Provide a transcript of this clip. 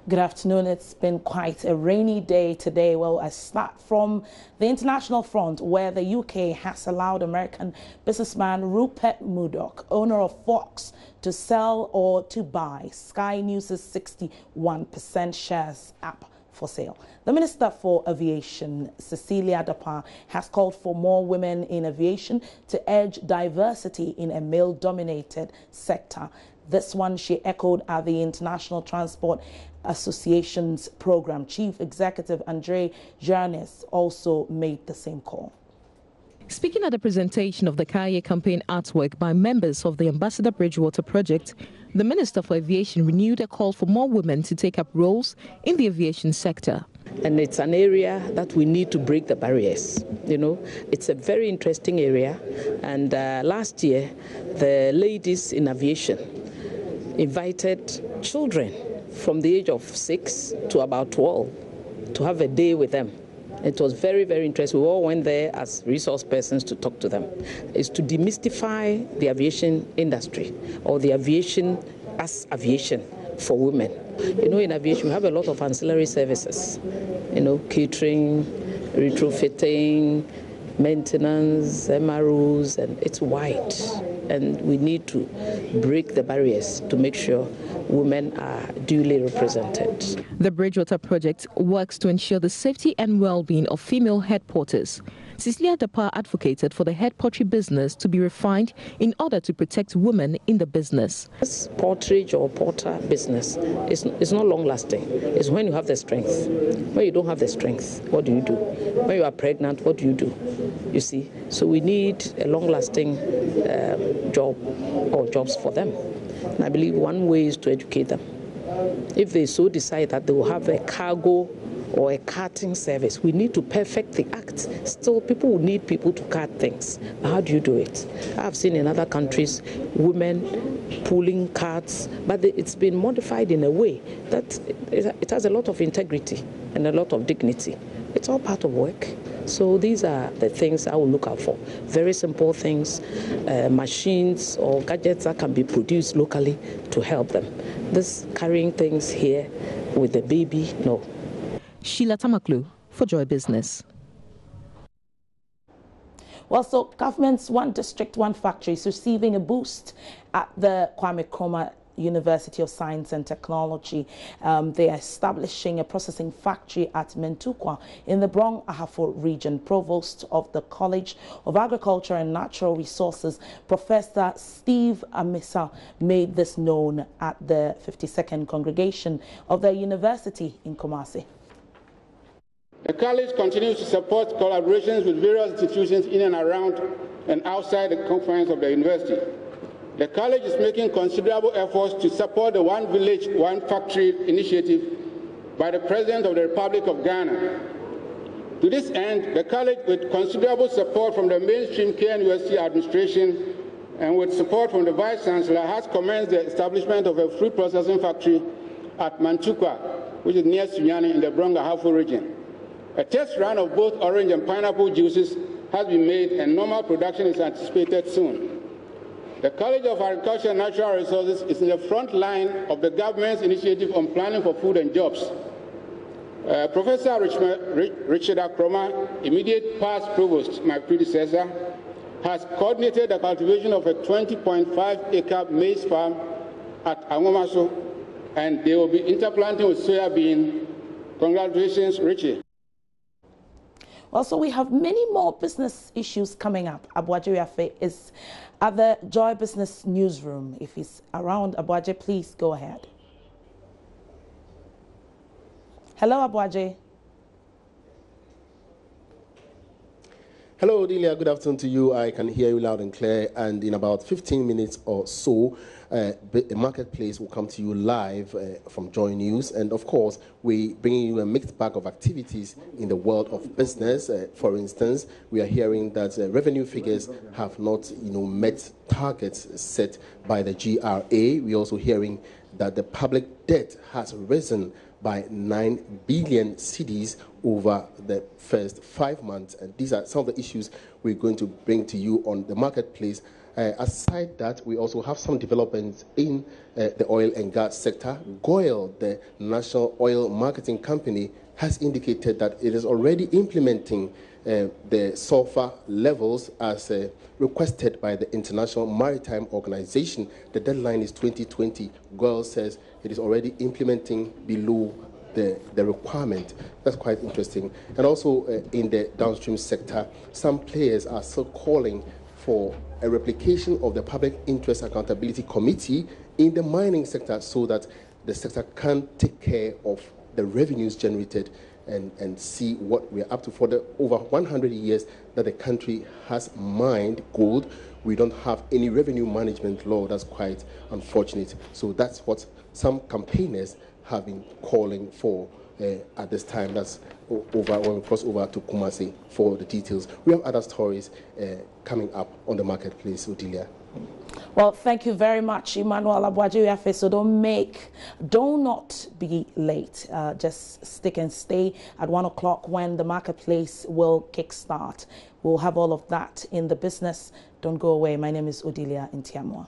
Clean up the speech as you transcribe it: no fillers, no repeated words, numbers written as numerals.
Good afternoon. It's been quite a rainy day today. Well, I start from the international front, where the UK has allowed American businessman Rupert Murdoch, owner of Fox, to sell or to buy Sky News' 61% shares up for sale. The Minister for Aviation, Cecilia Dapa, has called for more women in aviation to urge diversity in a male-dominated sector. This one she echoed at the International Transport Association's program. Chief Executive Andre Jarnes also made the same call. Speaking at the presentation of the Kaye campaign artwork by members of the Ambassador Bridgewater project, the Minister for Aviation renewed a call for more women to take up roles in the aviation sector. And it's an area that we need to break the barriers. You know, it's a very interesting area. And last year, the ladies in aviation invited children from the age of 6 to about 12 to have a day with them. It was very, very interesting. We all went there as resource persons to talk to them. It's to demystify the aviation industry, or the aviation as aviation for women. You know, in aviation, we have a lot of ancillary services, you know, catering, retrofitting, maintenance, MROs, and it's wide. And we need to break the barriers to make sure women are duly represented. The Bridgewater project works to ensure the safety and well-being of female head porters. Cecilia Dapa advocated for the head pottery business to be refined in order to protect women in the business. This porterage or porter business is not long-lasting. It's when you have the strength. When you don't have the strength, what do you do? When you are pregnant, what do you do? You see, so we need a long-lasting job or jobs for them. And I believe one way is to educate them. If they so decide that they will have a cargo or a carting service, we need to perfect the act. Still, people will need people to cart things. How do you do it? I've seen in other countries women pulling carts, but it's been modified in a way that it has a lot of integrity and a lot of dignity. It's all part of work. So these are the things I will look out for. Very simple things, machines or gadgets that can be produced locally to help them. This carrying things here with the baby, no. Sheila Tamaklu for Joy Business. Well, so government's One District, One Factory is receiving a boost at the Kwame Nkrumah University of Science and Technology. They are establishing a processing factory at Mentukwa in the Brong Ahafo region. Provost of the College of Agriculture and Natural Resources, Professor Steve Amisa, made this known at the 52nd congregation of the university in Kumasi. The college continues to support collaborations with various institutions in and around and outside the confines of the university. The college is making considerable efforts to support the One Village, One Factory initiative by the President of the Republic of Ghana. To this end, the college, with considerable support from the mainstream KNUST administration and with support from the Vice Chancellor, has commenced the establishment of a fruit processing factory at Mantukwa, which is near Sunyani in the Brong Ahafo region. A test run of both orange and pineapple juices has been made, and normal production is anticipated soon. The College of Agriculture and Natural Resources is in the front line of the government's initiative on planning for food and jobs. Professor Richard Akroma, immediate past provost, my predecessor, has coordinated the cultivation of a 20.5-acre maize farm at Angomaso, and they will be interplanting with soybean. Congratulations, Richie. Also, we have many more business issues coming up. Abuaje Yafe is at the Joy Business Newsroom. If he's around, Abuaje, please go ahead. Hello, Abuaje. Hello, Delia. Good afternoon to you. I can hear you loud and clear. And in about 15 minutes or so, a marketplace will come to you live from Joy News. And of course, we bring you a mixed bag of activities in the world of business. For instance, we are hearing that revenue figures have not, met targets set by the GRA. We're also hearing that the public debt has risen by 9 billion cedis over the first 5 months. And these are some of the issues we're going to bring to you on the marketplace Aside that, we also have some developments in the oil and gas sector. GOIL, the National Oil Marketing Company, has indicated that it is already implementing the sulfur levels as requested by the International Maritime Organization. The deadline is 2020. GOIL says it is already implementing below the requirement. That's quite interesting. And also in the downstream sector, some players are still calling for a replication of the Public Interest Accountability Committee in the mining sector so that the sector can take care of the revenues generated and see what we're up to. For the over 100 years that the country has mined gold, we don't have any revenue management law. That's quite unfortunate. So that's what some campaigners have been calling for at this time. That's over when we cross over to Kumasi for the details. We have other stories coming up on the marketplace, Odilia. Well, thank you very much, Emmanuel Abuaji. So do not be late. Just stick and stay at 1 o'clock when the marketplace will kickstart. We'll have all of that in the business. Don't go away. My name is Odilia Ntiamwa.